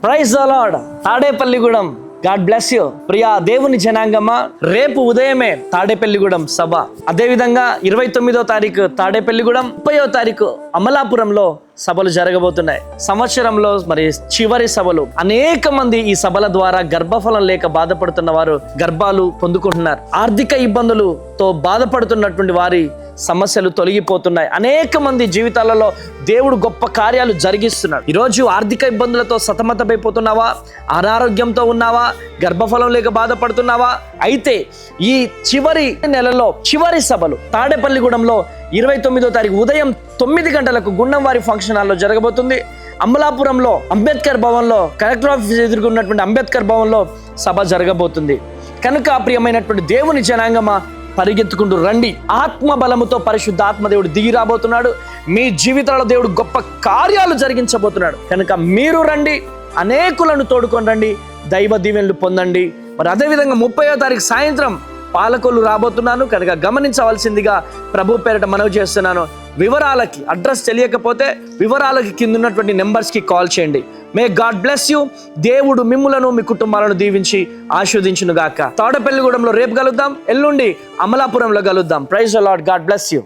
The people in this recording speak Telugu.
Praise the lord. Tadepalligudem, God bless you. ప్రియా దేవుని జనాంగమా, రేపు ఉదయమే తాడేపల్లిగూడెం సభ. అదేవిధంగా 29వ తారీఖు తాడేపల్లిగూడెం, 30వ తారీఖు అమలాపురంలో సభలు జరగబోతున్నాయి. సంవత్సరంలో మరి చివరి సభలు. అనేక మంది ఈ సభల ద్వారా గర్భఫలం లేక బాధపడుతున్న వారు గర్భాలు పొందుకుంటున్నారు. ఆర్థిక ఇబ్బందులతో బాధపడుతున్నటువంటి వారి సమస్యలు తొలగిపోతున్నాయి. అనేక మంది జీవితాలలో దేవుడు గొప్ప కార్యాలు జరిగిస్తున్నాడు. ఈరోజు ఆర్థిక ఇబ్బందులతో సతమతమైపోతున్నావా? అనారోగ్యంతో ఉన్నావా? గర్భఫలం లేక బాధపడుతున్నావా? అయితే ఈ చివరి నెలలో చివరి సభలు తాడేపల్లిగూడెంలో 29వ తారీఖు ఉదయం 9 గంటలకు గుండం వారి ఫంక్షన్ హాల్లో జరగబోతుంది. అమలాపురంలో అంబేద్కర్ భవన్లో, కలెక్టర్ ఆఫీస్ ఎదుర్కొన్నటువంటి అంబేద్కర్ భవన్లో సభ జరగబోతుంది. కనుక ప్రియమైనటువంటి దేవుని జనాంగమా, పరిగెత్తుకుంటూ రండి. ఆత్మ బలముతో పరిశుద్ధ ఆత్మ దేవుడు దిగి రాబోతున్నాడు. మీ జీవితాల్లో దేవుడు గొప్ప కార్యాలు జరిగించబోతున్నాడు. కనుక మీరు రండి, అనేకులను తోడుకొని రండి, దైవ దీవెనలు పొందండి. మరి అదేవిధంగా 30వ తారీఖు సాయంత్రం పాలకొల్లు రాబోతున్నాను. కనుక గమనించవలసిందిగా ప్రభు పేరిట మనవి చేస్తున్నాను. వివరాలకి అడ్రస్ తెలియకపోతే వివరాలకి కింద ఉన్నటువంటి నెంబర్స్కి కాల్ చేయండి. May God bless you. దేవుడు మిమ్ములను మీ కుటుంబాలను దీవించి ఆశీర్వదించును గాక. తాడేపల్లిగూడెంలో రేపు కలుద్దాం, ఎల్లుండి అమలాపురంలో కలుద్దాం. Praise the lord. God bless you.